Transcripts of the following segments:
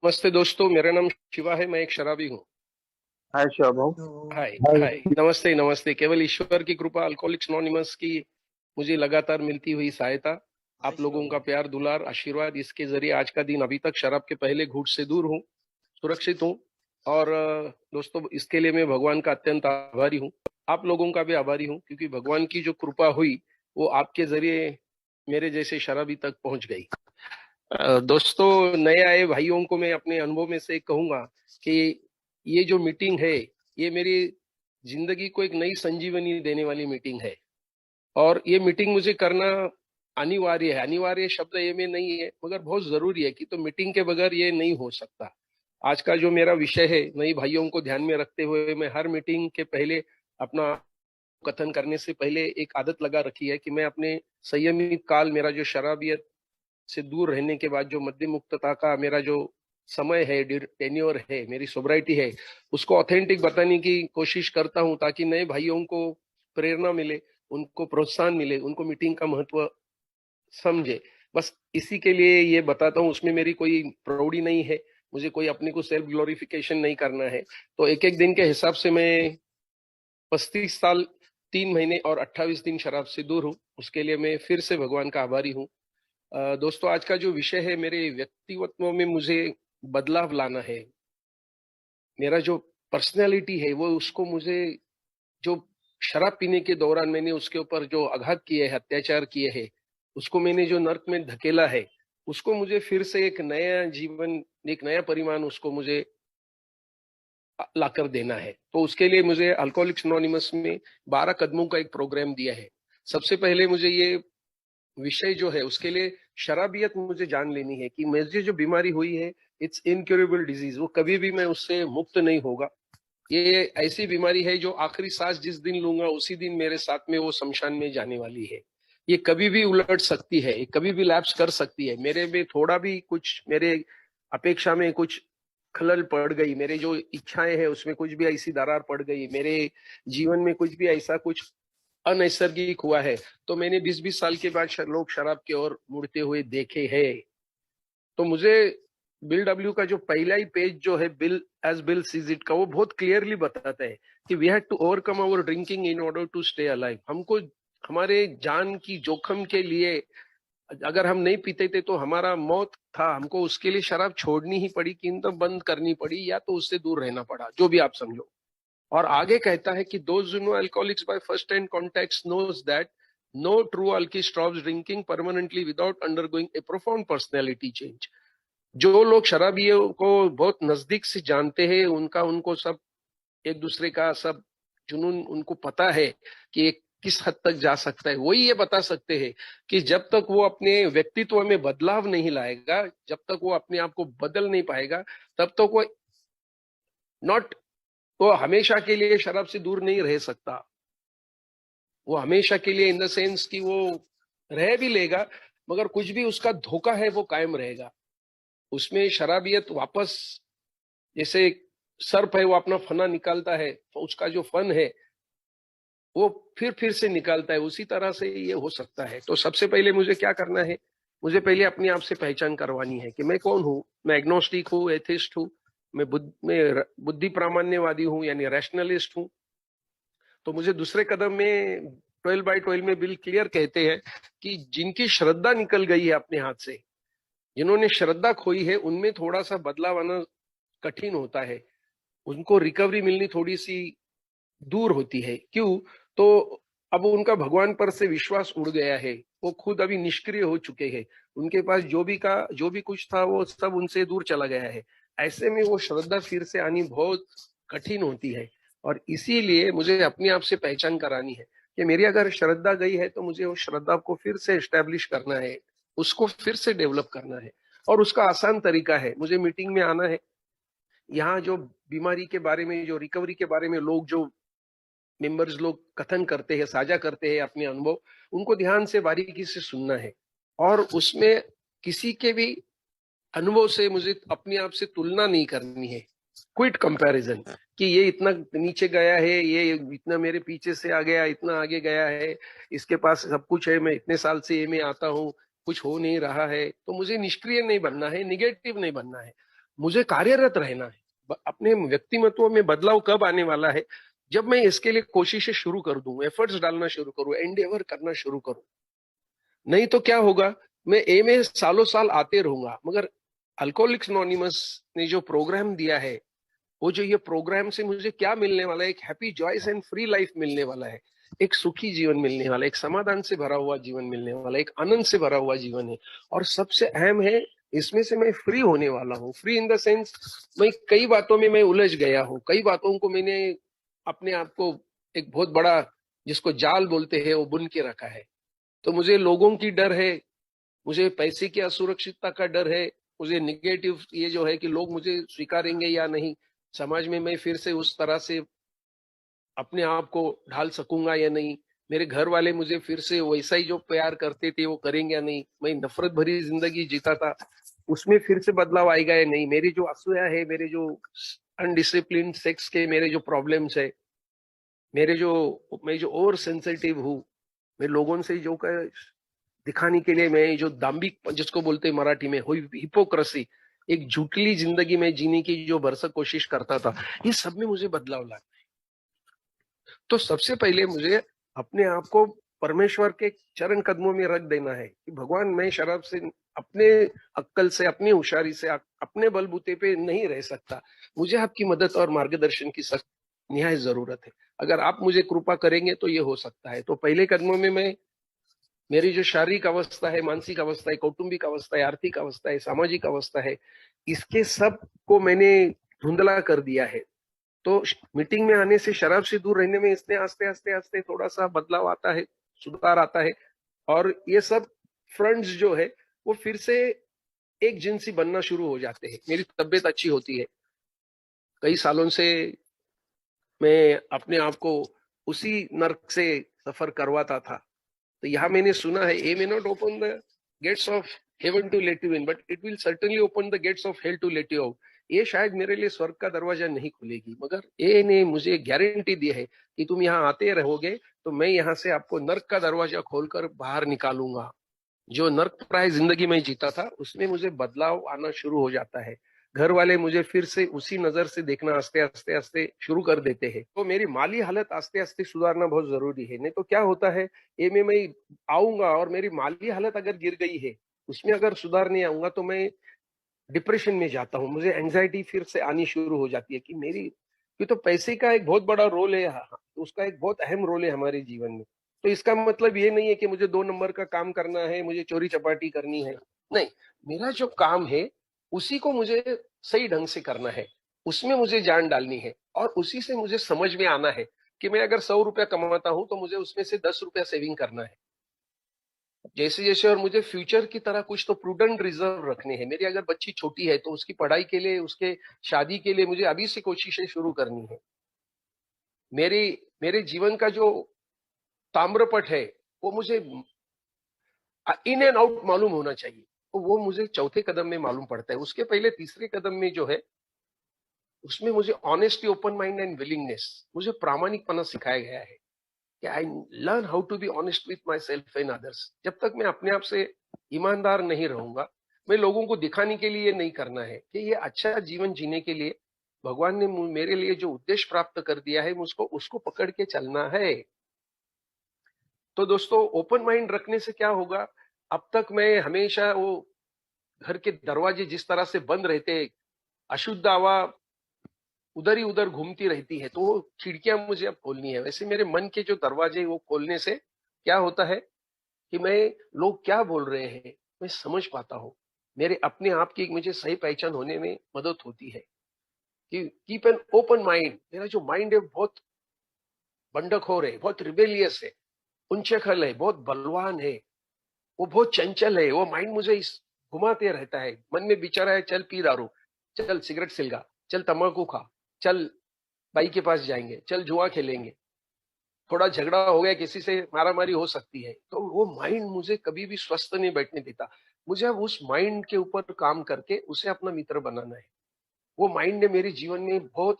नमस्ते दोस्तों, मेरा नाम शिवा है। मैं एक शराबी हूँ। हाय शोभम। हाय हाय। हाय, नमस्ते नमस्ते। केवल ईश्वर की कृपा, अल्कोहलिक्स अनोनिमस की मुझे लगातार मिलती हुई सहायता, आप लोगों का प्यार दुलार आशीर्वाद, इसके जरिए आज का दिन अभी तक शराब के पहले घूंट से दूर हूँ, सुरक्षित हूँ। और दोस्तों, इसके लिए मैं भगवान का अत्यंत आभारी हूँ। आप लोगों का भी आभारी हूँ, क्योंकि भगवान की जो कृपा हुई वो आपके जरिए मेरे जैसे शराबी तक पहुंच गई। दोस्तों, नए आए भाइयों को मैं अपने अनुभव में से कहूंगा कि ये जो मीटिंग है, ये मेरी जिंदगी को एक नई संजीवनी देने वाली मीटिंग है। और ये मीटिंग मुझे करना अनिवार्य है। अनिवार्य शब्द ये में नहीं है, मगर बहुत जरूरी है कि तो मीटिंग के बगैर ये नहीं हो सकता। आज का जो मेरा विषय है, नई भाइयों को ध्यान में रखते हुए मैं हर मीटिंग के पहले अपना कथन करने से पहले एक आदत लगा रखी है कि मैं अपने संयमित काल, मेरा जो शराबियत से दूर रहने के बाद जो मद्य मुक्तता का मेरा जो समय है, टेन्योर है, मेरी सोब्राइटी है, उसको ऑथेंटिक बताने की कोशिश करता हूं, ताकि नए भाइयों को प्रेरणा मिले, उनको प्रोत्साहन मिले, उनको मीटिंग का महत्व समझे। बस इसी के लिए ये बताता हूँ। उसमें मेरी कोई प्राउडी नहीं है, मुझे कोई अपने को सेल्फ ग्लोरिफिकेशन नहीं करना है। तो एक एक दिन के हिसाब से मैं 35 साल, 3 महीने और 28 दिन शराब से दूर हूँ। उसके लिए मैं फिर से भगवान का आभारी हूँ। दोस्तों, आज का जो विषय है, मेरे व्यक्तित्व में मुझे बदलाव लाना है। मेरा जो पर्सनैलिटी है वो, उसको मुझे जो शराब पीने के दौरान मैंने उसके ऊपर जो आघात किए हैं, अत्याचार किए हैं, उसको मैंने जो नर्क में धकेला है, उसको मुझे फिर से एक नया जीवन, एक नया परिमाण उसको मुझे लाकर देना है। तो उसके लिए मुझे अल्कोहलिक्स अनोनिमस में 12 कदमों का एक प्रोग्राम दिया है। सबसे पहले मुझे ये विषय जो है, उसके लिए शराबियत मुझे जान लेनी है कि मुझे जो बीमारी हुई है, इट्स इनक्योरेबल डिजीज, वो कभी भी मैं उससे मुक्त नहीं होगा। ये ऐसी बीमारी है जो आखिरी सांस जिस दिन लूंगा उसी दिन मेरे साथ में वो शमशान में जाने वाली है। ये कभी भी उलट सकती है, ये कभी भी लैप्स कर सकती है। मेरे में थोड़ा भी कुछ, मेरे अपेक्षा में कुछ खलल पड़ गई, मेरे जो इच्छाएं हैं उसमें कुछ भी ऐसी दरार पड़ गई, मेरे जीवन में कुछ भी ऐसा कुछ अनैसर्गिक हुआ है, तो मैंने 20-20 साल के बाद लोग शराब की ओर मुड़ते हुए देखे हैं। तो मुझे बिल डब्ल्यू का जो पहला ही पेज जो है, Bill as Bill sees it का, वो बहुत क्लियरली बताता है कि we had to overcome our drinking in order to stay alive. हमको हमारे जान की जोखिम के लिए, अगर हम नहीं पीते थे तो हमारा मौत था, हमको उसके लिए शराब छोड़नी ही पड़ी, कि तो बंद करनी पड़ी, या तो उससे दूर रहना पड़ा, जो भी आप समझो। और आगे कहता है कि those who know alcoholics by first hand contacts knows that no true alkie stops drinking permanently without undergoing a profound personality change. जो लोग शराबियों को बहुत नजदीक से जानते हैं, उनका उनको सब एक दूसरे का सब जुनून उनको पता है कि एक किस हद तक जा सकता है। वही ये बता सकते हैं कि जब तक वो अपने व्यक्तित्व में बदलाव नहीं लाएगा, जब तक वो अपने आप को बदल नहीं पाएगा, तब तक वो नॉट, वो हमेशा के लिए शराब से दूर नहीं रह सकता। वो हमेशा के लिए इन द सेंस कि वो रह भी लेगा, मगर कुछ भी उसका धोखा है वो कायम रहेगा। उसमें शराबियत वापस, जैसे सर्प है वो अपना फना निकालता है, तो उसका जो फन है वो फिर से निकालता है, उसी तरह से ये हो सकता है। तो सबसे पहले मुझे क्या करना है, मुझे पहले अपने आप से पहचान करवानी है कि मैं कौन हूँ। मैं एग्नोस्टिक हूँ, एथिस्ट हूँ, मैं बुद्धि प्रामाण्यवादी हूँ, यानी रैशनलिस्ट हूँ। तो मुझे दूसरे कदम में 12/12 में बिल क्लियर कहते हैं कि जिनकी श्रद्धा निकल गई है अपने हाथ से, जिन्होंने श्रद्धा खोई है, उनमें थोड़ा सा बदलाव आना कठिन होता है, उनको रिकवरी मिलनी थोड़ी सी दूर होती है। क्यों? तो अब उनका भगवान पर से विश्वास उड़ गया है, वो खुद अभी निष्क्रिय हो चुके हैं, उनके पास जो भी कुछ था वो सब उनसे दूर चला गया है। ऐसे में वो श्रद्धा फिर से आनी बहुत कठिन होती है। और इसीलिए मुझे अपने आप से पहचान करानी है कि मेरी अगर श्रद्धा गई है तो मुझे उस श्रद्धा को फिर से एस्टेब्लिश करना है, उसको फिर से डेवलप करना है। और उसका आसान तरीका है, मुझे मीटिंग में आना है। यहाँ जो बीमारी के बारे में, जो रिकवरी के बारे में लोग, जो मेंबर्स लोग कथन करते हैं, साझा करते हैं अपने अनुभव, उनको ध्यान से बारीकी से सुनना है। और उसमें किसी के भी अनुभव से मुझे अपने आप से तुलना नहीं करनी है, क्विट कंपैरिजन, कि ये इतना नीचे गया है, ये इतना मेरे पीछे से आ गया, इतना आगे गया है, इसके पास सब कुछ है, मैं इतने साल से ये में आता हूँ, कुछ हो नहीं रहा है। तो मुझे निष्क्रिय नहीं बनना है, निगेटिव नहीं बनना है। मुझे कार्यरत रहना है। अपने व्यक्तिमत्व में बदलाव कब आने वाला है? जब मैं इसके लिए कोशिशें शुरू कर दूं, एफर्ट्स डालना शुरू करूं, एंडेवर करना शुरू करूं। नहीं तो क्या होगा, मैं ए में सालों साल आते रहूंगा, मगर अल्कोहलिक्स अनोनिमस ने जो प्रोग्राम दिया है, वो जो ये प्रोग्राम से मुझे क्या मिलने वाला है, एक happy joyous and free life मिलने वाला है, एक सुखी जीवन मिलने वाला है, एक समाधान से भरा हुआ जीवन मिलने वाला है, एक आनंद से भरा हुआ जीवन है। और सबसे अहम है, इसमें से मैं फ्री होने वाला हूँ। फ्री इन द सेंस, मैं कई बातों में मैं उलझ गया हूँ, कई बातों को मैंने अपने आप को एक बहुत बड़ा, जिसको जाल बोलते हैं, वो बुन के रखा है। तो मुझे लोगों की डर है, मुझे पैसे की असुरक्षितता का डर है, मुझे निगेटिव ये जो है कि लोग मुझे स्वीकारेंगे या नहीं, समाज में मैं फिर से उस तरह से अपने आप को ढाल सकूंगा या नहीं, मेरे घर वाले मुझे फिर से वैसा ही जो प्यार करते थे वो करेंगे या नहीं, मैं नफरत भरी जिंदगी जीता था उसमें फिर से बदलाव आएगा या नहीं, मेरी जो असूया है, मेरे जो अनडिसिप्लिन सेक्स के मेरे जो प्रॉब्लम्स है, मेरे जो मैं जो ओवर सेंसिटिव हूँ, मैं लोगों से जो दिखाने के लिए, मैं जो दाम्भिक जिसको बोलते हैं मराठी में हिपोक्रेसी, एक झूठली जिंदगी में जीने की जो भरसक कोशिश करता था, ये सब में मुझे बदलाव ला। तो सबसे पहले मुझे अपने आप को परमेश्वर के चरण कदमों में रख देना है कि भगवान, मैं शराब से, अपने अक्कल से, अपनी होशियारी से, अपने बलबूते पे नहीं रह सकता, मुझे आपकी मदद और मार्गदर्शन की सख्त निहायत जरूरत है। अगर आप मुझे कृपा करेंगे तो ये हो सकता है। तो पहले कदमों में मैं, मेरी जो शारीरिक अवस्था है, मानसिक अवस्था है, कौटुंबिक अवस्था है, आर्थिक अवस्था है, सामाजिक अवस्था है, इसके सब को मैंने धुंधला कर दिया है। तो मीटिंग में आने से, शराब से दूर रहने में इसने आस्ते आस्ते आस्ते थोड़ा सा बदलाव आता है, सुधार आता है। और ये सब फ्रंट्स जो है वो फिर से एक जिनसी बनना शुरू हो जाते हैं, मेरी तबीयत अच्छी होती है। कई सालों से मैं अपने आप को उसी नर्क से सफर करवाता था। तो यहाँ मैंने सुना है, a may not open the gates of heaven to let you in, but it will certainly open the gates of hell to let you out. ये शायद मेरे लिए स्वर्ग का दरवाजा नहीं खुलेगी, मगर ए ने मुझे गारंटी दी है कि तुम यहाँ आते रहोगे तो मैं यहाँ से आपको नर्क का दरवाजा खोलकर बाहर निकालूंगा। जो नर्क प्राय जिंदगी में जीता था उसमें मुझे बदलाव आना शुरू हो जाता है। घर वाले मुझे फिर से उसी नजर से देखना आस्ते आस्ते आस्ते शुरू कर देते हैं। तो मेरी माली हालत आस्ते आस्ते सुधारना बहुत जरूरी है। नहीं तो क्या होता है, ये में मैं आऊंगा और मेरी माली हालत अगर गिर गई है, उसमें अगर सुधार नहीं आऊंगा तो मैं डिप्रेशन में जाता हूँ, मुझे एंजाइटी फिर से आनी शुरू हो जाती है कि मेरी, ये तो पैसे का एक बहुत बड़ा रोल है, हाँ, उसका एक बहुत अहम रोल है हमारे जीवन में। तो इसका मतलब ये नहीं है कि मुझे 2 नंबर का काम करना है, मुझे चोरी चपाटी करनी है, नहीं, मेरा जो काम है उसी को मुझे सही ढंग से करना है, उसमें मुझे जान डालनी है, और उसी से मुझे समझ में आना है कि मैं अगर 100 रुपया कमाता हूं तो मुझे उसमें से 10 रुपया सेविंग करना है, जैसे जैसे। और मुझे फ्यूचर की तरह कुछ तो प्रूडेंट रिजर्व रखने हैं। मेरी अगर बच्ची छोटी है तो उसकी पढ़ाई के लिए, उसके शादी के लिए मुझे अभी से कोशिशें शुरू करनी है। मेरी मेरे जीवन का जो ताम्रपट है वो मुझे इन एंड आउट मालूम होना चाहिए, तो वो मुझे चौथे कदम में मालूम पड़ता है। उसके पहले तीसरे कदम में जो है, उसमें मुझे honesty, open mind and willingness, मुझे प्रामाणिकपना सिखाया गया है कि I learn how to be honest with my self and others. जब तक मैं अपने आप से ईमानदार नहीं रहूंगा, मैं लोगों को दिखाने के लिए नहीं करना है कि ये अच्छा जीवन जीने के लिए भगवान ने मेरे लिए जो उद्देश्य प्राप्त कर दिया है, मुझको उसको पकड़ के चलना है। तो दोस्तों, ओपन माइंड रखने से क्या होगा, अब तक मैं हमेशा वो घर के दरवाजे जिस तरह से बंद रहते, अशुद्ध हवा उधर ही उधर घूमती रहती है, तो वो खिड़कियां मुझे अब खोलनी है। वैसे मेरे मन के जो दरवाजे, वो खोलने से क्या होता है कि मैं, लोग क्या बोल रहे हैं मैं समझ पाता हूँ, मेरे अपने आप की मुझे सही पहचान होने में मदद होती है। कि कीप एन ओपन माइंड, मेरा जो माइंड है बहुत बंडखोर है, बहुत रिबेलियस है, उनचखल है, बहुत बलवान है, वो बहुत चंचल है। वो माइंड मुझे इस घुमाते रहता है, मन में विचार है, चल पी दारू, चल सिगरेट सिलगा, चल तंबाकू खा, चल भाई के पास जाएंगे, चल जुआ खेलेंगे, थोड़ा झगड़ा हो गया किसी से, मारा मारी हो सकती है। तो वो माइंड मुझे कभी भी स्वस्थ नहीं बैठने देता। मुझे अब उस माइंड के ऊपर काम करके उसे अपना मित्र बनाना है। वो माइंड ने मेरे जीवन में बहुत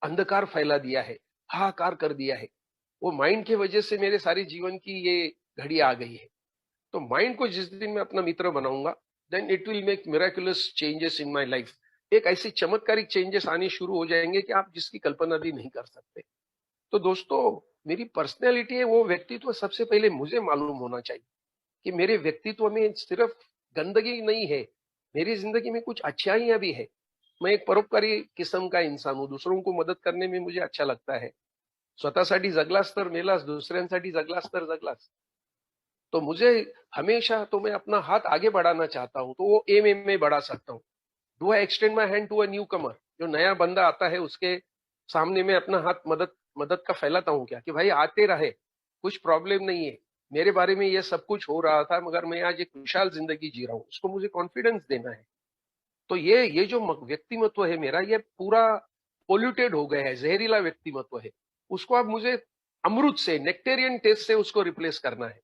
अंधकार फैला दिया है, हाहाकार कर दिया है। वो माइंड की वजह से मेरे सारे जीवन की ये घड़ी आ गई है। तो माइंड को जिस दिन मैं अपना मित्र बनाऊंगा, then it will make miraculous changes in my life. एक ऐसी चमत्कारिक चेंजेस आने शुरू हो जाएंगे कि आप जिसकी कल्पना भी नहीं कर सकते। तो दोस्तों, मेरी पर्सनैलिटी है, वो व्यक्तित्व सबसे पहले मुझे मालूम होना चाहिए कि मेरे व्यक्तित्व में सिर्फ गंदगी नहीं है, मेरी जिंदगी में कुछ अच्छाइयां भी है। मैं एक परोपकारी किस्म का इंसान हूँ, दूसरों को मदद करने में मुझे अच्छा लगता है। स्वतःसाठी जगलास तर मेलास, दुसऱ्यांसाठी जगलास तर जगलास। तो मुझे हमेशा तो मैं अपना हाथ आगे बढ़ाना चाहता हूँ, तो वो एम में बढ़ा सकता हूँ। Do I extend my hand to a newcomer? जो नया बंदा आता है उसके सामने मैं अपना हाथ मदद मदद का फैलाता हूँ क्या, कि भाई आते रहे, कुछ प्रॉब्लम नहीं है, मेरे बारे में ये सब कुछ हो रहा था मगर मैं आज एक विशाल जिंदगी जी रहा हूँ, उसको मुझे कॉन्फिडेंस देना है। तो ये जो व्यक्तिमत्व है मेरा, ये पूरा पोल्यूटेड हो गया है, जहरीला व्यक्तिमत्व है। उसको अब मुझे अमृत से, नेक्टेरियन टेस्ट से उसको रिप्लेस करना है।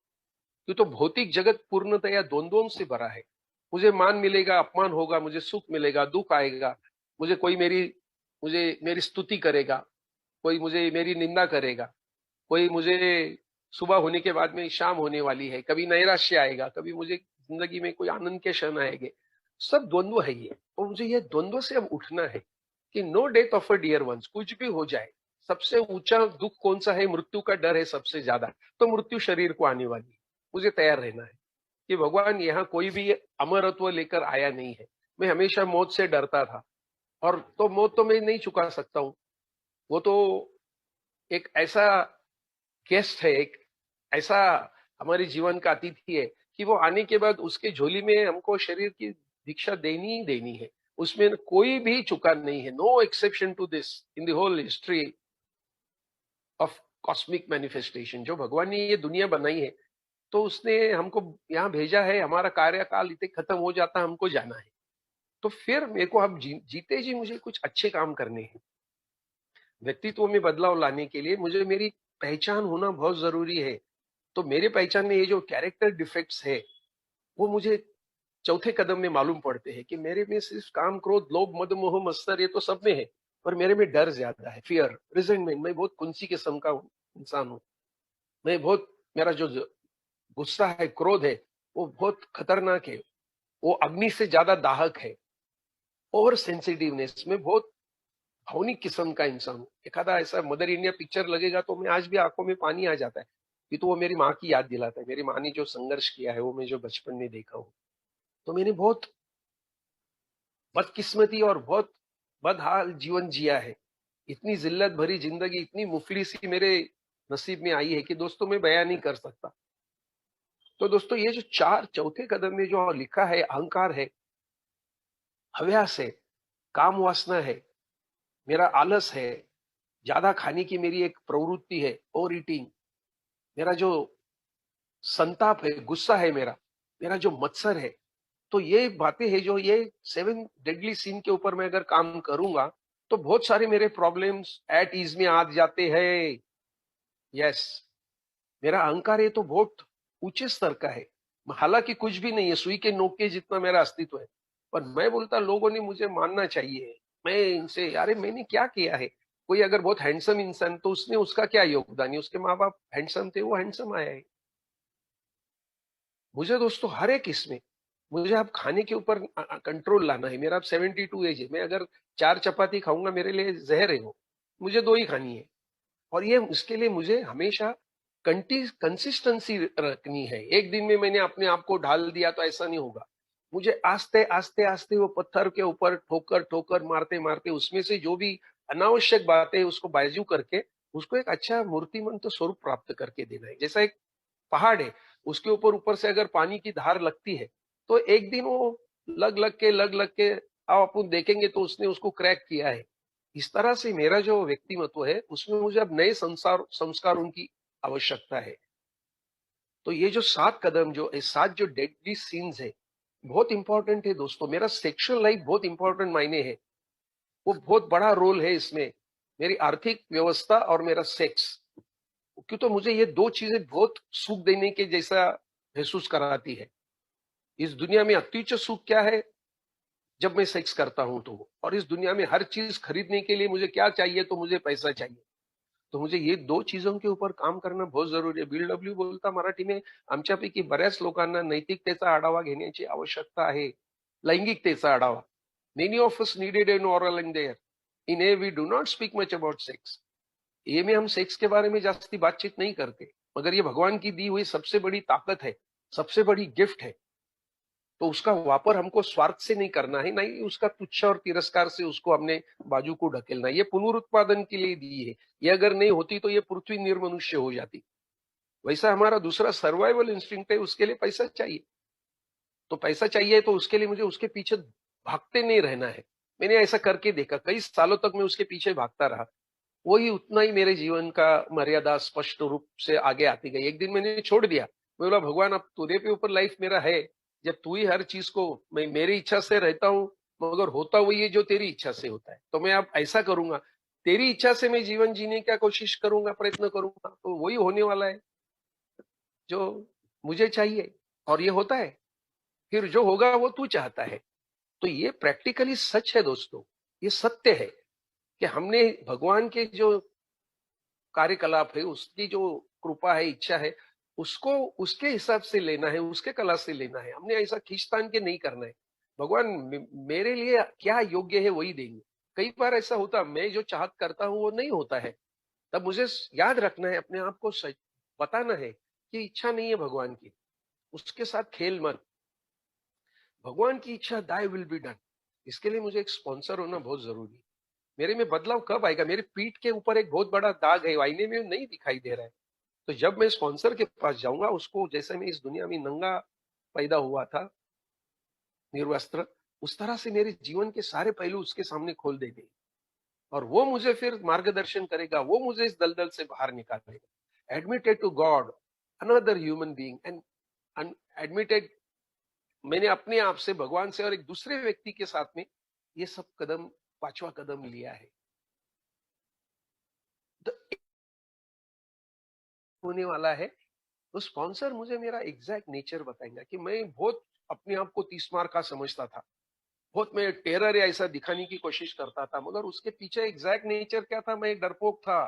ये तो भौतिक जगत पूर्णतया द्वंद्वों से भरा है। मुझे मान मिलेगा, अपमान होगा, मुझे सुख मिलेगा, दुख आएगा। मुझे कोई मुझे मेरी स्तुति करेगा, कोई मुझे मेरी निंदा करेगा, कोई मुझे सुबह होने के बाद में शाम होने वाली है, कभी नैराश्य आएगा, कभी मुझे जिंदगी में कोई आनंद के क्षण आएंगे। सब द्वंद्व है ये, और मुझे ये द्वंद्व से अब उठना है कि no death of a dear ones, कुछ भी हो जाए, सबसे ऊंचा दुख कौन सा है? मृत्यु का डर है सबसे ज्यादा। तो मृत्यु शरीर को आने वाली है, मुझे तैयार रहना है कि भगवान यहाँ कोई भी अमरत्व लेकर आया नहीं है। मैं हमेशा मौत से डरता था, और तो मौत तो मैं नहीं चुका सकता हूँ। वो तो एक ऐसा गेस्ट है, एक ऐसा हमारे जीवन का अतिथि है कि वो आने के बाद उसके झोली में हमको शरीर की दीक्षा देनी ही देनी है। उसमें कोई भी चुका नहीं है, no exception to this in the whole history of cosmic manifestation. जो भगवान ने ये दुनिया बनाई है, तो उसने हमको यहाँ भेजा है, हमारा कार्यकाल इतने खत्म हो जाता, हमको जाना है। तो फिर मेरे को अब जीते जी मुझे कुछ अच्छे काम करने हैं। व्यक्तित्व में बदलाव लाने के लिए मुझे मेरी पहचान होना बहुत जरूरी है। तो मेरे पहचान में ये जो कैरेक्टर डिफेक्ट्स है, वो मुझे चौथे कदम में मालूम पड़ते हैं कि मेरे में सिर्फ काम, क्रोध, लोभ, मद, मोह, मत्सर, ये तो सब में है, पर मेरे में डर ज्यादा है, फियर, रिजेंटमेंट। मैं बहुत कुंसी किस्म का इंसान हूँ। मैं बहुत, मेरा जो गुस्सा है, क्रोध है, वो बहुत खतरनाक है। वो अग्नि से ज्यादा दाहक है। ओवर सेंसिटिवनेस में बहुत भावनिक किस्म का इंसान हूँ। एखादा ऐसा मदर इंडिया पिक्चर लगेगा तो मैं आज भी आंखों में पानी आ जाता है, कि तो वो मेरी माँ की याद दिलाता है। मेरी माँ ने जो संघर्ष किया है, वो मैं जो बचपन में देखा हूँ। तो मैंने बहुत बदकिस्मती और बहुत बदहाल जीवन जिया है। इतनी जिल्लत भरी जिंदगी, इतनी मुफली सी मेरे नसीब में आई है कि दोस्तों मैं बयान नहीं कर सकता। तो दोस्तों, ये जो चार चौथे कदम में जो लिखा है, अहंकार है, हव्यास है, काम वासना है, मेरा आलस है, ज्यादा खाने की मेरी एक प्रवृत्ति है, ओवर ईटिंग, मेरा जो संताप है, गुस्सा है, मेरा मेरा जो मत्सर है। तो ये बातें है, जो ये 7 डेडली सीन के ऊपर मैं अगर काम करूंगा, तो बहुत सारे मेरे प्रॉब्लम्स एट ईज में आ जाते हैं। यस, मेरा अहंकार ये तो बहुत ऊंचे स्तर का है। हालांकि कुछ भी नहीं है, सुई के नोक के जितना मेरा अस्तित्व है। पर मैं बोलता, लोगों ने मुझे मानना चाहिए। मैं इनसे, अरे मैंने क्या किया है? कोई अगर बहुत हैंडसम इंसान, तो उसने, उसका क्या योगदान है? उसके माँ बाप हैंडसम थे, वो हैंडसम आया है। मुझे दोस्तों हर एक इसमें, मुझे अब खाने के ऊपर कंट्रोल लाना है। मेरा अब 72 एज है। मैं अगर 4 चपाती खाऊंगा, मेरे लिए जहर है वो। मुझे 2 ही खानी है। और ये, उसके लिए मुझे हमेशा कंसिस्टेंसी रखनी है। एक दिन में मैंने अपने आप को ढाल दिया तो ऐसा नहीं होगा। मुझे आस्ते आस्ते आस्ते वो पत्थर के ऊपर ठोकर ठोकर मारते मारते, उसमें से जो भी अनावश्यक बातें है उसको बायजू करके, उसको एक अच्छा मूर्तिमंत स्वरूप प्राप्त करके देना है। जैसा एक पहाड़ है, उसके ऊपर ऊपर से अगर पानी की धार लगती है, तो एक दिन वो लग लग के आप अपन देखेंगे तो उसने उसको क्रैक किया है। इस तरह से मेरा जो व्यक्तिमत्व है, उसमें मुझे अब नए संस्कारों की आवश्यकता है। तो ये जो 7 कदम, जो 7 जो डेडली सीन्स है, बहुत इंपॉर्टेंट है दोस्तों। मेरा सेक्सुअल लाइफ बहुत इंपॉर्टेंट मायने है, वो बहुत बड़ा रोल है इसमें। मेरी आर्थिक व्यवस्था और मेरा सेक्स, क्यों तो मुझे ये 2 चीजें बहुत सुख देने के जैसा महसूस कराती है। इस दुनिया में अत्युच्च सुख क्या है? जब मैं सेक्स करता हूं तो। और इस दुनिया में हर चीज खरीदने के लिए मुझे क्या चाहिए? तो मुझे पैसा चाहिए। तो मुझे ये 2 चीजों के ऊपर काम करणं बहुत जरुरी आहे. बिल डब्ल्यू बोलता मराठीने, आमच्यापैकी बऱ्याच लोकांना नैतिकतेचा आढावा घेण्याची आवश्यकता आहे, लैंगिकतेचा आढावा. Many of us needed an oral in there. In A, we do not speak much about sex. ए में हम सेक्स के बारे में जास्ती बातचीत नहीं करते, मगर ये भगवान की दी हुई सबसे बड़ी ताकत है, सबसे बड़ी गिफ्ट है। तो उसका वापर हमको स्वार्थ से नहीं करना है, नहीं उसका तुच्छ और तिरस्कार से उसको हमने बाजू को ढकेलना है। ये पुनरुत्पादन के लिए दी है। ये अगर नहीं होती तो ये पृथ्वी निर्मनुष्य हो जाती। वैसा हमारा दूसरा सर्वाइवल इंस्टिंक्ट है, उसके लिए पैसा चाहिए। तो पैसा चाहिए तो उसके लिए मुझे उसके पीछे भागते नहीं रहना है। मैंने ऐसा करके देखा, कई सालों तक मैं उसके पीछे भागता रहा। वही उतना ही मेरे जीवन का मर्यादा स्पष्ट रूप से आगे आती गई। एक दिन मैंने छोड़ दिया, मैं बोला भगवान अब तेरे पे ऊपर लाइफ मेरा है। जब तू ही हर चीज को, मैं मेरी इच्छा से रहता हूँ मगर होता वही है जो तेरी इच्छा से होता है, तो मैं अब ऐसा करूंगा, तेरी इच्छा से मैं जीवन जीने की कोशिश करूंगा, प्रयत्न करूंगा, तो वही होने वाला है जो मुझे चाहिए, और ये होता है। फिर जो होगा वो तू चाहता है। तो ये प्रैक्टिकली सच है दोस्तों, ये सत्य है कि हमने भगवान के जो कार्यकलाप है, उसकी जो कृपा है, इच्छा है, उसको उसके हिसाब से लेना है, उसके कला से लेना है। हमने ऐसा खींचतान के नहीं करना है। भगवान मेरे लिए क्या योग्य है वही देंगे। कई बार ऐसा होता, मैं जो चाहत करता हूं वो नहीं होता है, तब मुझे याद रखना है, अपने आप को बताना है कि इच्छा नहीं है भगवान की, उसके साथ खेल मत। भगवान की इच्छा, दाय विल बी डन। इसके लिए मुझे एक स्पॉन्सर होना बहुत जरूरी है। मेरे में बदलाव कब आएगा? मेरी पीठ के ऊपर एक बहुत बड़ा दाग है, आईने में नहीं दिखाई दे रहा है। तो जब मैं स्पॉन्सर के पास जाऊंगा, उसको जैसे मैं इस दुनिया में नंगा पैदा हुआ था, निर्वस्त्र, उस तरह से मेरे जीवन के सारे पहलू उसके सामने खोल देंगे, और वो मुझे फिर मार्गदर्शन करेगा, वो मुझे इस दलदल से बाहर निकालेगा। Admitted to God, another human being, and admitted, मैंने अपने आप से, भगवान से और एक दूसरे व्यक्ति के साथ में ये सब कदम, पांचवा कदम लिया है। तो होने वाला है, तो स्पॉन्सर मुझे मेरा एग्जैक्ट नेचर बताएगा। कि मैं बहुत अपने आप को 30 मार का समझता था, बहुत मैं टेरर या ऐसा दिखाने की कोशिश करता था, मगर उसके पीछे एग्जैक्ट नेचर क्या था? मैं एक डरपोक था।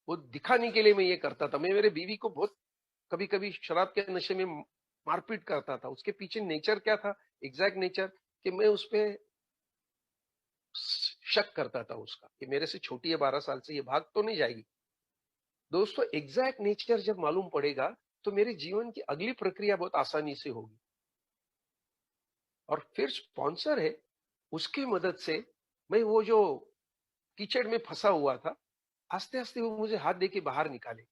वो दिखाने के लिए मैं ये करता था। मैं मेरे बीवी को बहुत कभी कभी शराब के नशे में मारपीट करता था। उसके पीछे नेचर क्या था? एग्जैक्ट नेचर, कि मैं उस पर शक करता था उसका, कि मेरे से छोटी है, 12 साल से, ये भाग तो नहीं जाएगी। दोस्तों, एग्जैक्ट नेचर जब मालूम पड़ेगा तो मेरे जीवन की अगली प्रक्रिया बहुत आसानी से होगी। और फिर स्पॉन्सर है, उसकी मदद से मैं वो जो कीचड़ में फंसा हुआ था, आस्ते आस्ते वो मुझे हाथ देके बाहर निकाले।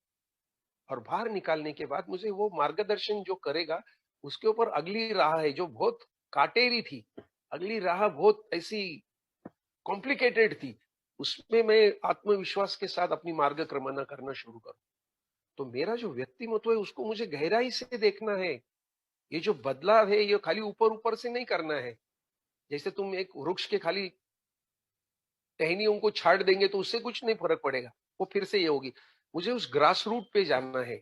और बाहर निकालने के बाद मुझे वो मार्गदर्शन जो करेगा, उसके ऊपर अगली राह है जो बहुत काटेरी थी, अगली राह बहुत ऐसी कॉम्प्लिकेटेड थी, उसमें मैं आत्मविश्वास के साथ अपनी मार्गक्रमण करना शुरू करूं। तो मेरा जो व्यक्तिमत्व है उसको मुझे गहराई से देखना है। ये जो बदलाव है ये खाली ऊपर ऊपर से नहीं करना है। जैसे तुम एक वृक्ष के खाली टहनियों को छाट देंगे तो उससे कुछ नहीं फर्क पड़ेगा, वो फिर से ये होगी। मुझे उस ग्रास रूट पे जानना है।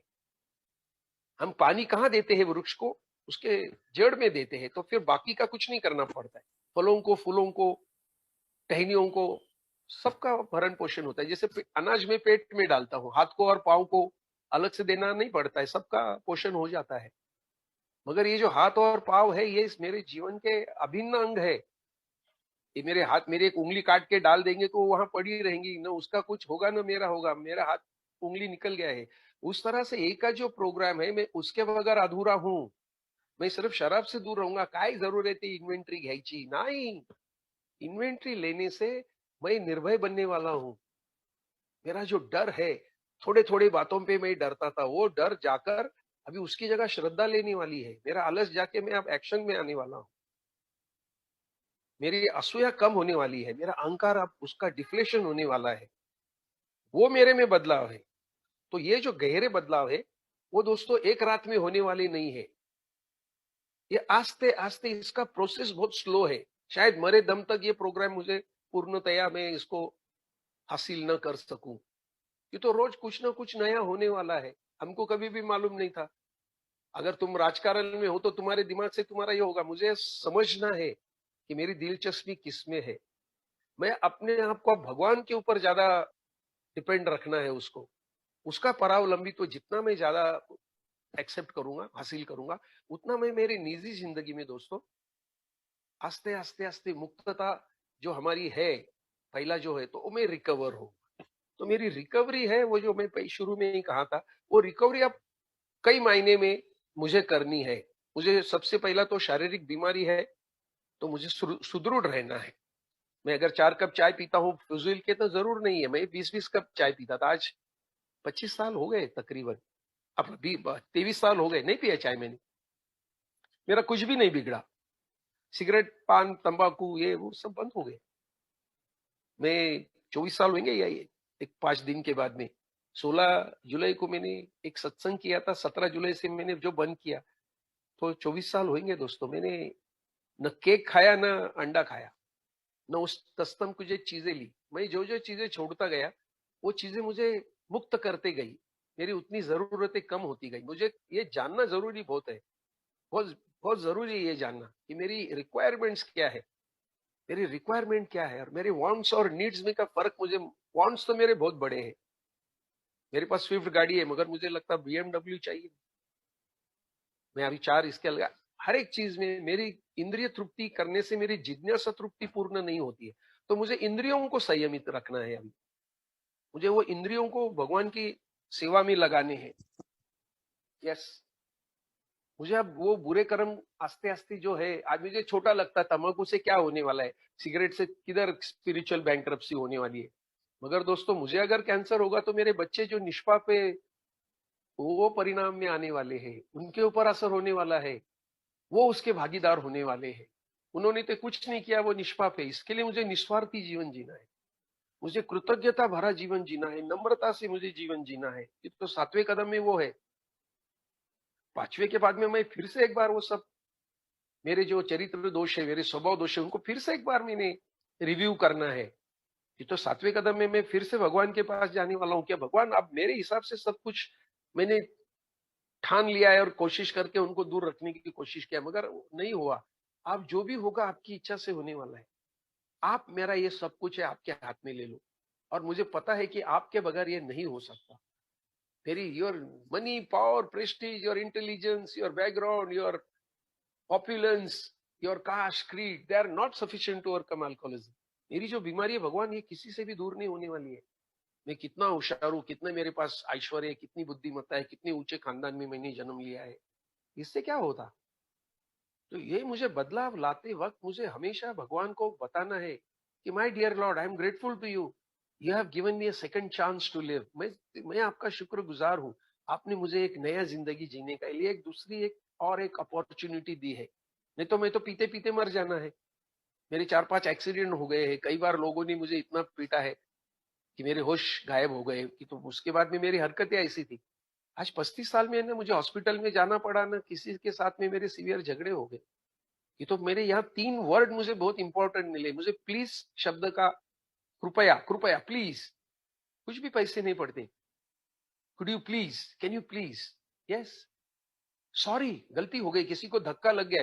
हम पानी कहाँ देते हैं वृक्ष को? उसके जड़ में देते हैं, तो फिर बाकी का कुछ नहीं करना पड़ता है। फलों को, फूलों को, टहनियों को, सबका भरण पोषण होता है। जैसे अनाज में पेट में डालता हूँ, हाथ को और पाँव को अलग से देना नहीं पड़ता है, सबका पोषण हो जाता है। मगर ये जो हाथ और पाँव है, ये इस मेरे जीवन के अभिन्न अंग है। ये मेरे हाथ, मेरी एक उंगली काट के डाल देंगे तो वहां पड़ी रहेंगी, ना उसका कुछ होगा ना मेरा होगा, मेरा हाथ, उंगली निकल गया है। उस तरह से एक का जो प्रोग्राम है, मैं उसके बगैर अधूरा हूं। मैं सिर्फ शराब से दूर रहूंगा, काय जरूरत है इन्वेंट्री घ्यायची? नहीं, इन्वेंट्री लेने से मैं निर्भय बनने वाला हूं। मेरा जो डर है, थोड़े थोड़े बातों पे मैं डरता था, वो डर जाकर अभी उसकी जगह श्रद्धा लेने वाली है। मेरा आलस जाके मैं अब एक्शन में आने वाला हूँ। मेरी असूया कम होने वाली है, मेरा अहंकार अब उसका डिफ्लेशन होने वाला है। वो मेरे में बदलाव है। तो ये जो गहरे बदलाव है, वो दोस्तों एक रात में होने वाली नहीं है। ये आस्ते आस्ते, इसका प्रोसेस बहुत स्लो है। शायद मरे दम तक ये प्रोग्राम मुझे पूर्णतया मैं इसको हासिल न कर सकूं। ये तो रोज कुछ ना कुछ नया होने वाला है, हमको कभी भी मालूम नहीं था। अगर तुम राजकारण में हो तो तुम्हारे दिमाग से तुम्हारा ये होगा, मुझे समझना है कि मेरी दिलचस्पी किसमें है। मैं अपने आप को भगवान के ऊपर ज्यादा डिपेंड रखना है, उसको, उसका परावलंबी तो जितना मैं ज्यादा एक्सेप्ट करूंगा, हासिल करूंगा, उतना मैं मेरी निजी जिंदगी में दोस्तों आस्ते आस्ते आस्ते मुक्तता जो हमारी है, पहला जो है, तो मैं रिकवर हूँ। तो मेरी रिकवरी है, वो जो मैं शुरू में ही कहा था, वो रिकवरी अब कई मायने में मुझे करनी है। मुझे सबसे पहला तो शारीरिक बीमारी है, तो मुझे सुदृढ़ रहना है। मैं अगर 4 कप चाय पीता हूँ फिजूल के, तो जरूर नहीं है। मैं 20-20 कप चाय पीता था, आज 25 साल हो गए तकरीबन। अब 23 साल हो गए नहीं पिया चाय मैंने। मेरा कुछ भी नहीं बिगड़ा। सिगरेट, पान, तंबाकू ये वो सब बंद हो गए। मैं 24 साल होंगे या ये एक 5 दिन के बाद में 16 जुलाई को मैंने एक सत्संग किया था। 17 जुलाई से मैंने जो बंद किया, तो 24 साल होंगे दोस्तों। मैंने न केक खाया, न अंडा खाया, न उस तस्तम कुछ चीजें ली। मैं जो जो चीजें छोड़ता गया, वो चीजें मुझे मुक्त करते गई। मेरी उतनी जरूरतें कम होती गई। मुझे ये जानना जरूरी बहुत है, बहुत बहुत जरूरी है ये जानना कि मेरी रिक्वायरमेंट्स क्या है, मेरी रिक्वायरमेंट क्या है, और मेरे वांट्स और नीड्स में का फर्क। मुझे वांट्स तो मेरे बहुत बड़े हैं। मेरे पास स्विफ्ट गाड़ी है, मगर मुझे लगता है बीएमडब्ल्यू चाहिए। मैं अभी 4 इसके अलग, हर एक चीज में मेरी इंद्रिय तृप्ति करने से मेरी जिज्ञासा तृप्ति पूर्ण नहीं होती है। तो मुझे इंद्रियों को संयमित रखना है। अभी मुझे वो इंद्रियों को भगवान की सेवा में लगाने हैं। यस, मुझे अब वो बुरे कर्म आस्ते आस्ते जो है, आज मुझे छोटा लगता है, तंबाकू से क्या होने वाला है, सिगरेट से किधर स्पिरिचुअल बैंक्रप्सी होने वाली है। मगर दोस्तों, मुझे अगर कैंसर होगा तो मेरे बच्चे जो निष्पाप है, वो परिणाम में आने वाले हैं, उनके ऊपर असर होने वाला है, वो उसके भागीदार होने वाले हैं। उन्होंने तो कुछ नहीं किया, वो निष्पाप है। इसके लिए मुझे निस्वार्थी जीवन जीना है, मुझे कृतज्ञता भरा जीवन जीना है, नम्रता से मुझे जीवन जीना है। ये तो 7वें कदम में वो है। 5वें के बाद में मैं फिर से एक बार वो सब मेरे जो चरित्र दोष है, मेरे स्वभाव दोष है, उनको फिर से एक बार मैंने रिव्यू करना है। ये तो 7वें कदम में मैं फिर से भगवान के पास जाने वाला हूँ। क्या भगवान, अब मेरे हिसाब से सब कुछ मैंने ठान लिया है और कोशिश करके उनको दूर रखने की कोशिश किया, मगर नहीं हुआ। आप जो भी होगा आपकी इच्छा से होने वाला है। आप मेरा ये सब कुछ है, आपके हाथ में ले लो। और मुझे पता है कि आपके बगैर ये नहीं हो सकता। मेरी your money, power, prestige, your intelligence, your background, your opulence, your caste, creed, they are not sufficient to overcome alcoholism. मेरी जो बीमारी है भगवान, ये किसी से भी दूर नहीं होने वाली है। मैं कितना होशियार हूँ, कितने मेरे पास ऐश्वर्य है, कितनी बुद्धिमत्ता है, कितने ऊंचे खानदान में मैंने जन्म लिया है, इससे क्या होता। तो ये मुझे बदलाव लाते वक्त मुझे हमेशा भगवान को बताना है कि my dear Lord, I am grateful to you, you have given me a second chance to live. मैं आपका शुक्रगुजार हूँ। आपने मुझे एक नया जिंदगी जीने के लिए एक दूसरी एक अपॉर्चुनिटी दी है। नहीं तो मैं तो पीते पीते मर जाना है। मेरे 4-5 एक्सीडेंट हो गए हैं, कई बार लोगों ने मुझे इतना पीटा है कि मेरे होश गायब हो गए। कि तो उसके बाद में मेरी हरकतें ऐसी थी। आज 35 साल में ना मुझे हॉस्पिटल में जाना पड़ा, ना किसी के साथ में मेरे सीवियर झगड़े हो गए। ये तो मेरे यहाँ 3 वर्ड मुझे बहुत इंपॉर्टेंट मिले। मुझे प्लीज शब्द का, कृपया कृपया प्लीज, कुछ भी पैसे नहीं पड़ते। Could you please, can you please, yes, sorry, गलती हो गई, किसी को धक्का लग गया,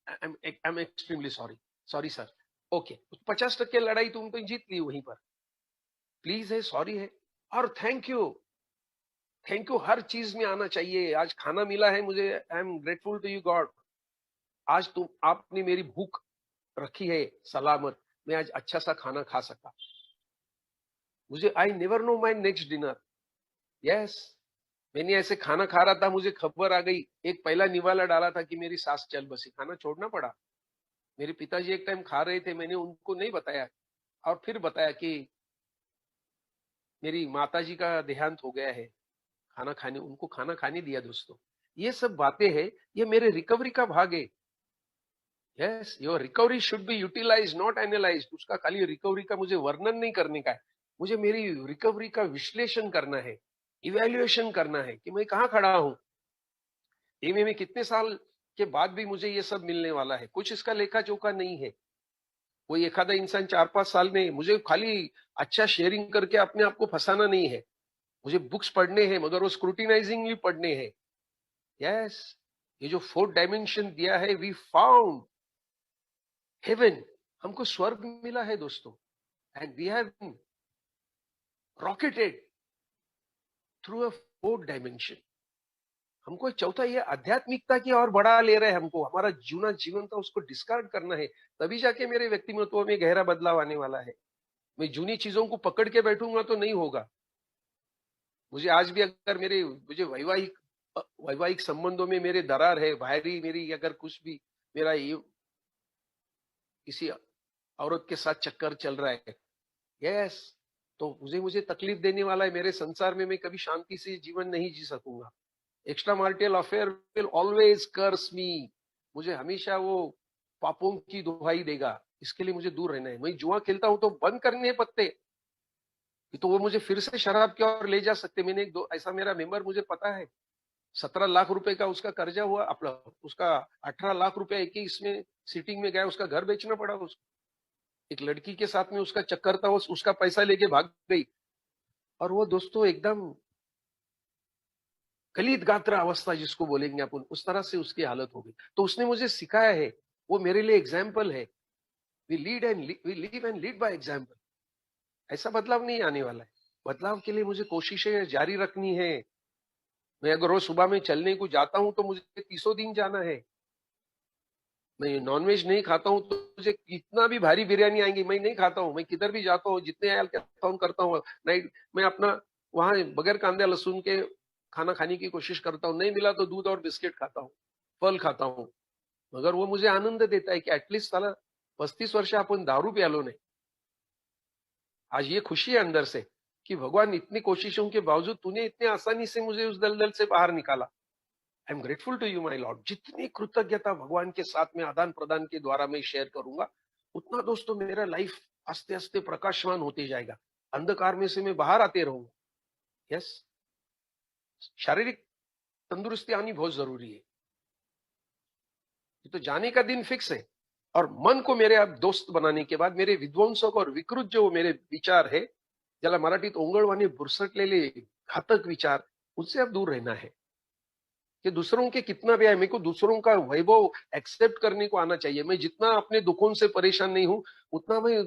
I am extremely sorry, sorry sir, okay. 50% लड़ाई तुम तो जीत ली वहीं पर। प्लीज है, सॉरी है, और थैंक यू। थैंक यू हर चीज में आना चाहिए। आज खाना मिला है मुझे, I am grateful to you God. आज तुम आपने मेरी भूख रखी है सलामत, मैं आज अच्छा सा खाना खा सकता। मुझे I never know my next dinner. Yes, मैंने ऐसे खाना खा रहा था, मुझे खबर आ गई, एक पहला निवाला डाला था कि मेरी सांस चल बसी, खाना छोड़ना पड़ा। मेरे पिताजी एक टाइम खा रहे थे, मैंने उनको नहीं बताया, और फिर बताया कि मेरी माताजी का देहांत हो गया है। खाना खाने, उनको खाना खाने दिया दोस्तों। ये सब बातें हैं, ये मेरे रिकवरी का भाग है। Yes, your recovery should be utilise, not analyse. उसका खाली रिकवरी का मुझे वर्णन नहीं करने का है, मुझे मेरी रिकवरी का विश्लेषण करना है, इवेल्युएशन करना है कि मैं कहाँ खड़ा हूँ। एमए में कितने साल के बाद भी मुझे ये सब मिलने वाला है, कुछ इसका लेखा जोखा नहीं है। कोई एखादा इंसान 4-5 साल में, मुझे खाली अच्छा शेयरिंग करके अपने आप को फंसाना नहीं है। मुझे बुक्स पढ़ने हैं, मगर वो स्क्रूटिनाइजिंगली पढ़ने हैं। यस, ये जो 4th डायमेंशन दिया है, वी फाउंड हेवन, हमको स्वर्ग मिला है दोस्तों। And we have rocketed through a 4th dimension. हमको चौथा ये आध्यात्मिकता की और बढ़ा ले रहे हैं हमको, हमारा जीवन जीवन था उसको डिस्कार्ड करना है, तभी जाके मेरे व्यक्तित्व में गहरा बदलाव आने वाला है। मैं जूनी चीजों को पकड़ के बैठूंगा तो नहीं होगा। मुझे आज भी अगर मेरे मुझे वैवाहिक संबंधों में मेरे दरार है, बाहरी मेरी अगर कुछ भी मेरा ये किसी औरत के साथ चक्कर चल रहा है, यस, तो मुझे मुझे तकलीफ देने वाला है, मेरे संसार में मैं कभी शांति से जीवन नहीं जी सकूंगा। एक्स्ट्रा मार्टियल अफेयर विल ऑलवेज कर्स मी, मुझे हमेशा वो पापों की दुहाई देगा, इसके लिए मुझे दूर रहना है। मैं जुआ खेलता हूं तो बंद करने हैं पत्ते, तो वो मुझे फिर से शराब की ओर ले जा सकते। मैंने एक दो ऐसा मेरा मेंबर मुझे पता है, 17 लाख रुपए का उसका कर्जा हुआ, अपना उसका 18 लाख रुपया एक ही इसमें सीटिंग में गया, उसका घर बेचना पड़ा उसको। एक लड़की के साथ में उसका चक्कर था, वो उसका पैसा लेके भाग गई, और वो दोस्तों एकदम कलीद गात्रा अवस्था जिसको बोलेंगे अपन, उस तरह से उसकी हालत हो गई। तो उसने मुझे सिखाया है, वो मेरे लिए एग्जाम्पल है। We live and lead by example. ऐसा बदलाव नहीं आने वाला है। बदलाव के लिए मुझे कोशिशें जारी रखनी है। मैं अगर रोज सुबह में चलने को जाता हूं तो मुझे 30 दिन जाना है। मैं नॉनवेज नहीं खाता हूं तो मुझे कितना भी भारी बिरयानी आएंगी मैं नहीं खाता हूं। मैं किधर भी जाता हूं, जितने आयल कहता हूं करता हूं, नहीं मैं अपना वहां बगैर कांदे लहसुन के खाना खाने की कोशिश करता हूँ। नहीं मिला तो दूध और बिस्किट खाता हूँ, फल खाता हूँ, मगर वो मुझे आनंद देता है कि एटलीस्ट साला 35 वर्ष आपण दारू प्यालो नहीं। आज ये खुशी है अंदर से कि भगवान इतनी कोशिशों के बावजूद तूने इतने आसानी से मुझे उस दलदल से बाहर निकाला। I am grateful to you my Lord. जितनी कृतज्ञता भगवान के साथ में आदान प्रदान के द्वारा मैं शेयर करूंगा, उतना दोस्तों मेरा लाइफ आस्ते आस्ते प्रकाशमान होते जाएगा, अंधकार में से मैं बाहर आते रहूंगा। यस, शारीरिक तंदुरुस्ती आनी बहुत जरूरी है। ये तो जाने का दिन फिक्स है, और मन को मेरे अब दोस्त बनाने के बाद मेरे विध्वंसक और विकृत जो मेरे विचार है, ज्याला मराठीत ओंगळवाने बुरसटलेले घातक विचार, उससे अब दूर रहना है। कि दूसरों के कितना भी आए, मेरे को दूसरों का वैभव एक्सेप्ट करने को आना चाहिए। मैं जितना अपने दुखों से परेशान नहीं हूं, उतना मैं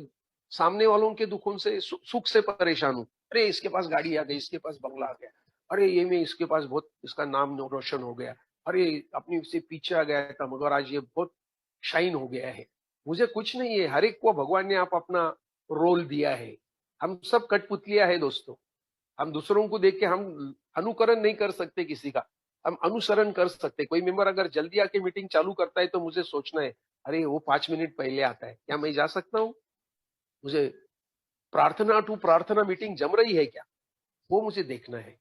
सामने वालों के दुखों से सुख से परेशान हूं। अरे इसके पास गाड़ी आ गई, इसके पास बंगला आ गया, अरे ये में इसके पास बहुत इसका नाम रोशन हो गया, अरे अपनी से पीछे आ गया था मगर आज ये बहुत शाइन हो गया है। मुझे कुछ नहीं है, हर एक को भगवान ने आप अपना रोल दिया है। हम सब कठपुतलियां है दोस्तों। हम दूसरों को देख के हम अनुकरण नहीं कर सकते किसी का, हम अनुसरण कर सकते। कोई मेंबर अगर जल्दी आके मीटिंग चालू करता है तो मुझे सोचना है, अरे वो 5 मिनट पहले आता है, क्या मैं जा सकता हूँ? मुझे प्रार्थना टू प्रार्थना मीटिंग जम रही है क्या, वो मुझे देखना है।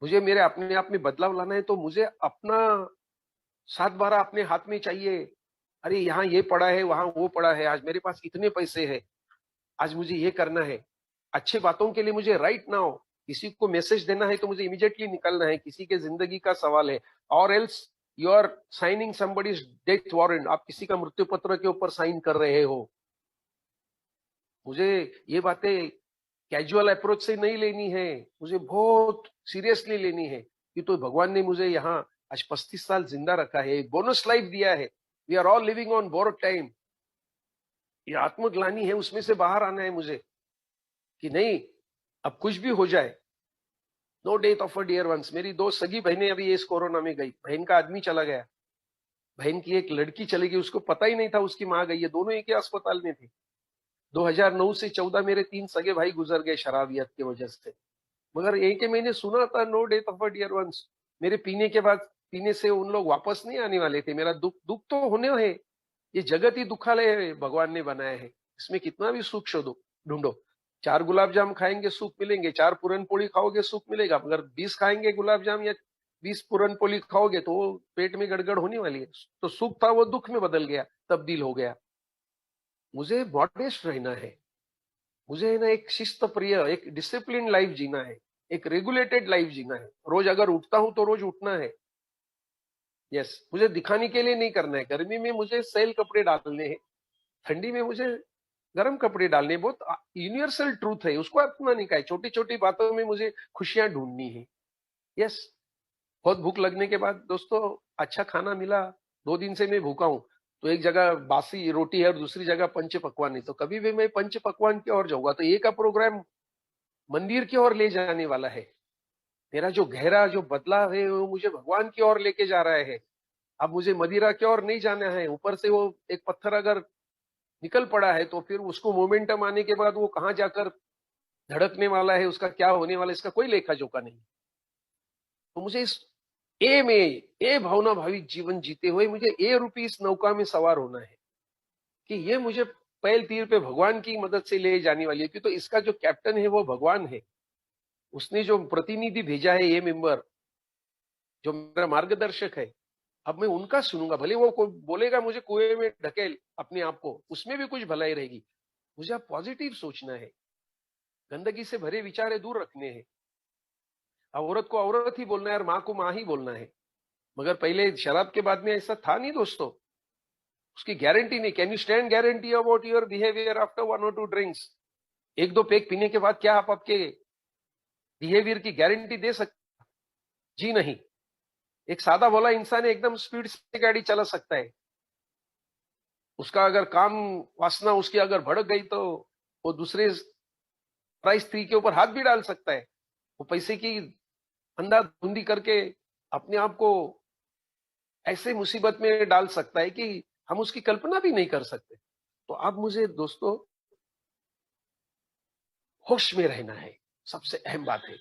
मुझे मेरे अपने आप में बदलाव लाना है, तो मुझे अपना 7/12 अपने हाथ में चाहिए। अरे यहाँ ये पड़ा है, वहां वो पड़ा है, आज मेरे पास इतने पैसे है, आज मुझे ये करना है। अच्छी बातों के लिए मुझे राइट नाउ किसी को मैसेज देना है तो मुझे इमीडिएटली निकलना है, किसी के जिंदगी का सवाल है। और else you are signing somebody's death warrant, आप किसी का मृत्यु पत्र के ऊपर साइन कर रहे हो। मुझे ये बातें कैजुअल अप्रोच से नहीं लेनी है, मुझे बहुत सीरियसली लेनी है कि तो भगवान ने मुझे यहाँ आज 35 साल जिंदा रखा है, बोनस लाइफ दिया है। We are all living on borrowed time. ये आत्मग्लानी है, उसमें से बाहर आना है मुझे कि नहीं, अब कुछ भी हो जाए, no death of a dear ones. मेरी दो सगी बहनें अभी इस कोरोना में गई, बहन का आदमी चला गया, बहन की एक लड़की चली गई, उसको पता ही नहीं था उसकी मां गई है, दोनों एक ही अस्पताल में थे। 2009 से 14 मेरे 3 सगे भाई गुजर गए शराबियत की वजह से। मगर एक ही मैंने सुना था, no death of a dear ones. मेरे पीने के बाद, पीने से उन लोग वापस नहीं आने वाले थे। मेरा दुख दुख तो होने है, ये जगत ही दुखालय भगवान ने बनाया है, इसमें कितना भी सुख शोधो ढूंढो। 4 गुलाब जाम खाएंगे सुख मिलेंगे, 4 पूरन पोली खाओगे सुख मिलेगा, मगर 20 खाएंगे गुलाब जाम या 20 पूरन पोली खाओगे तो वो पेट में गड़गड़ होने वाली है। तो सुख था वो दुख में बदल गया, तब्दील हो गया। मुझे मॉडरेट रहना है, मुझे ना एक शिस्त प्रिय, एक डिसिप्लिन लाइफ जीना है, एक रेगुलेटेड लाइफ जीना है। रोज अगर उठता हूं तो रोज उठना है। यस, मुझे दिखाने के लिए नहीं करना है। गर्मी में मुझे सेल कपड़े डालने हैं, ठंडी में मुझे गर्म कपड़े डालने। बहुत यूनिवर्सल ट्रूथ है, उसको अपनाने का है। छोटी छोटी बातों में मुझे खुशियां ढूंढनी है। यस, बहुत भूख लगने के बाद दोस्तों अच्छा खाना मिला, 2 दिन से मैं भूखा हूं, तो एक जगह बासी रोटी है और दूसरी जगह पंच पकवान है, तो कभी भी मैं पंच पकवान की ओर जाऊंगा। तो ये का प्रोग्राम मंदिर की ओर ले जाने वाला है। मेरा जो गहरा जो बदलाव है वो मुझे भगवान की ओर लेके जा रहा है। अब मुझे मदिरा की ओर नहीं जाना है। ऊपर से वो एक पत्थर अगर निकल पड़ा है तो फिर उसको मोमेंटम आने के बाद वो कहाँ जाकर धड़कने वाला है, उसका क्या होने वाला है, इसका कोई लेखा जोखा नहीं। तो मुझे इस ए भावना भाविक जीवन जीते हुए मुझे ए रूपी इस नौका में सवार होना है कि ये मुझे पैल तीर पे भगवान की मदद से ले जाने वाली है। क्योंकि तो इसका जो कैप्टन है वो भगवान है। उसने जो प्रतिनिधि भेजा है ये मेंबर, जो मेरा मार्गदर्शक है, अब मैं उनका सुनूंगा। भले वो कोई बोलेगा मुझे कुएं में ढकेल अपने आप को, उसमें भी कुछ भलाई रहेगी। मुझे अब पॉजिटिव सोचना है, गंदगी से भरे विचार दूर रखने हैं। औरत को औरत ही बोलना है और माँ को माँ ही बोलना है। मगर पहले शराब के बाद में ऐसा था नहीं दोस्तों। उसकी गारंटी नहीं। Can you stand guarantee about your behaviour after 1 or 2 drinks? एक दो पेग पीने के बाद क्या आप आपके बिहेवियर की गारंटी दे सकते? जी नहीं। एक सादा भोला इंसान एकदम स्पीड से गाड़ी चला सकता है। उसका अगर काम वासना उसकी अगर भड़क गई तो वो दूसरे प्राइस स्त्री के ऊपर हाथ भी डाल सकता है। वो पैसे की अंधाधुंधी करके अपने आप को ऐसे मुसीबत में डाल सकता है कि हम उसकी कल्पना भी नहीं कर सकते। तो अब मुझे दोस्तों होश में रहना है, सबसे अहम बात है।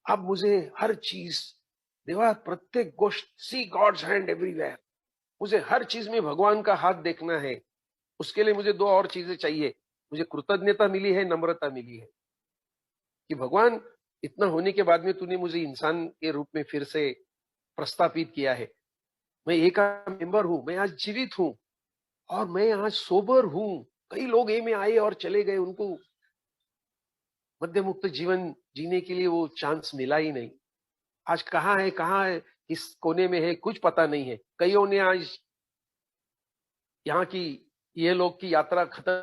अब मुझे हर चीज, देवा प्रत्येक गोष्ट, सी गॉड्स हैंड एवरीवेयर। मुझे हर चीज में भगवान का हाथ देखना है। उसके लिए मुझे दो और चीजें चाहिए। मुझे कृतज्ञता मिली है, नम्रता मिली है कि भगवान इतना होने के बाद में तूने मुझे इंसान के रूप में फिर से प्रस्तापित किया है। मैं एक मेंबर हूं, मैं आज जीवित हूं और मैं आज सोबर हूं। कई लोग ए में आए और चले गए, उनको मध्य मुक्त जीवन जीने के लिए वो चांस मिला ही नहीं। आज कहाँ है, किस कोने में है, कुछ पता नहीं है। कईयों ने आज यहाँ की ये लोग की यात्रा खत्म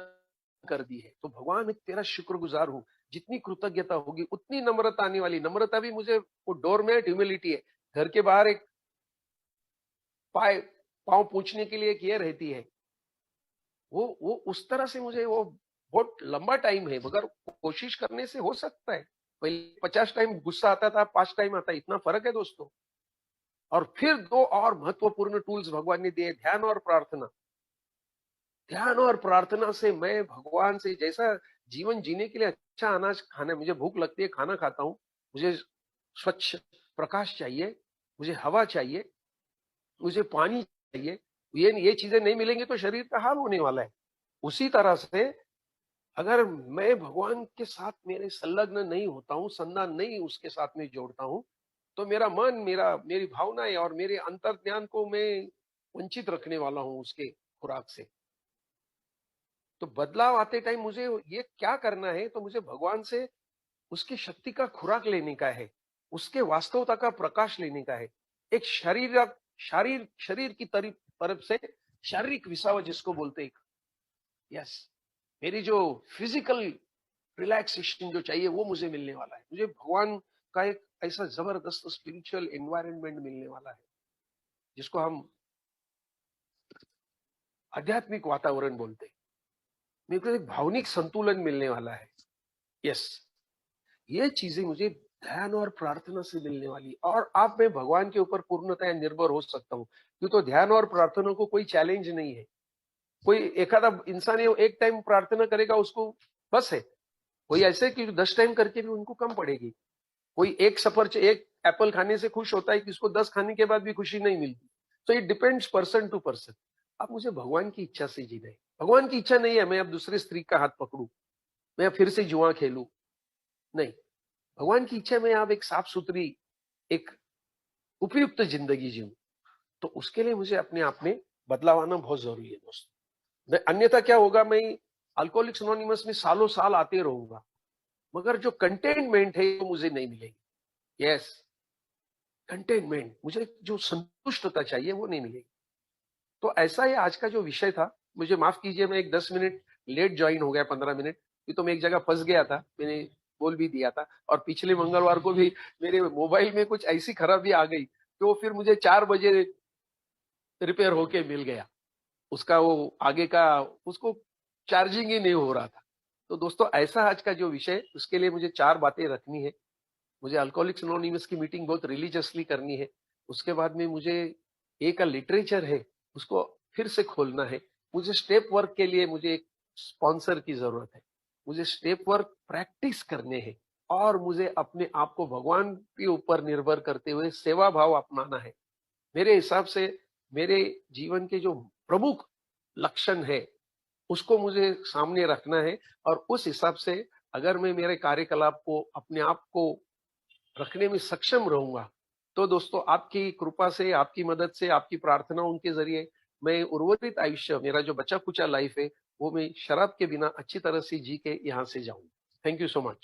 कर दी है। तो भगवान मैं तेरा शुक्रगुजार हूँ। जितनी कृतज्ञता होगी उतनी नम्रता आने वाली। नम्रता भी मुझे वो डोरमैट ह्यूमिलिटी है। घर के बाहर एक पाँव पूछने के लिए एक ये रहती है, वो उस तरह से मुझे वो बहुत लंबा टाइम है, मगर कोशिश करने से हो सकता है। पहले 50 टाइम गुस्सा आता था, 5 टाइम आता है, इतना फर्क है दोस्तों। और फिर दो और महत्वपूर्ण टूल्स भगवान ने दिए, ध्यान और प्रार्थना। ध्यान और प्रार्थना से मैं भगवान से जैसा जीवन जीने के लिए अच्छा अनाज खाना, मुझे भूख लगती है खाना खाता हूँ, मुझे स्वच्छ प्रकाश चाहिए, मुझे हवा चाहिए, मुझे पानी चाहिए। ये चीजें नहीं मिलेंगी तो शरीर का हाल होने वाला है। उसी तरह से अगर मैं भगवान के साथ मेरे संलग्न नहीं होता हूँ, संधान नहीं उसके साथ में जोड़ता हूँ, तो मेरा मन, मेरी भावनाएं और मेरे अंतर ज्ञान को मैं वंचित रखने वाला हूँ उसके खुराक से। तो बदलाव आते टाइम मुझे ये क्या करना है, तो मुझे भगवान से उसकी शक्ति का खुराक लेने का है, उसके वास्तवता का प्रकाश लेने का है। एक शरीर की तरफ से शारीरिक विसावा जिसको बोलते हैं। यस, मेरी जो फिजिकल रिलैक्सेशन जो चाहिए वो मुझे मिलने वाला है। मुझे भगवान का एक ऐसा जबरदस्त स्पिरिचुअल एनवायरनमेंट मिलने वाला है जिसको हम आध्यात्मिक वातावरण बोलते हैं। मेरे को एक भावनिक संतुलन मिलने वाला है। यस, ये चीजें मुझे ध्यान और प्रार्थना से मिलने वाली। और अब मैं भगवान के ऊपर पूर्णतः निर्भर हो सकता हूँ। क्यों? तो ध्यान और प्रार्थना को कोई चैलेंज नहीं है। कोई एक आधा इंसान एक टाइम प्रार्थना करेगा उसको बस है। कोई ऐसे कि 10 टाइम करके भी उनको कम पड़ेगी। कोई एक एप्पल खाने से खुश होता है कि उसको 10 खाने के बाद भी खुशी नहीं मिलती। तो it depends person to person. अब मुझे भगवान की इच्छा से जीना है। भगवान की इच्छा नहीं है मैं अब दूसरे स्त्री का हाथ पकड़ू, मैं फिर से जुआ खेलूं। नहीं, भगवान की इच्छा में आप एक साफ सुथरी, एक उपयुक्त जिंदगी जीऊं। तो उसके लिए मुझे अपने आप में बदलाव आना बहुत जरूरी है दोस्तों। अन्यथा क्या होगा, मैं अल्कोहलिक्स एनोनिमस में सालों साल आते रहूंगा, मगर जो कंटेनमेंट है वो मुझे नहीं मिलेगी। यस, कंटेनमेंट, मुझे जो संतुष्टता चाहिए वो नहीं मिलेगी। तो ऐसा ही आज का जो विषय था। मुझे माफ कीजिए, मैं एक 10 मिनट लेट ज्वाइन हो गया, 15 मिनट। ये तो मैं एक जगह फंस गया था, मैंने बोल भी दिया था। और पिछले मंगलवार को भी मेरे मोबाइल में कुछ ऐसी खराबी आ गई तो फिर मुझे 4 बजे रिपेयर होके मिल गया। उसका वो आगे का उसको चार्जिंग ही नहीं हो रहा था। तो दोस्तों ऐसा आज का जो विषय, उसके लिए मुझे 4 बातें रखनी है। मुझे अल्कोहलिक्स अनोनिमस की मीटिंग बहुत रिलीजियसली करनी है। उसके बाद में मुझे एक लिटरेचर है, उसको फिर से खोलना है। मुझे स्टेप वर्क के लिए मुझे एक स्पॉन्सर की जरूरत है। मुझे स्टेप वर्क प्रैक्टिस करने हैं और मुझे अपने आप को भगवान के ऊपर निर्भर करते हुए सेवा भाव अपनाना है। मेरे हिसाब से मेरे जीवन के जो प्रमुख लक्षण है उसको मुझे सामने रखना है और उस हिसाब से अगर मैं मेरे कार्यकलाप को अपने आप को रखने में सक्षम रहूंगा तो दोस्तों आपकी कृपा से, आपकी मदद से, आपकी प्रार्थनाओं के जरिए मैं उर्वरित आयुष्य, मेरा जो बचा कुचा लाइफ है वो मैं शराब के बिना अच्छी तरह से जी के यहाँ से जाऊं। Thank you so much.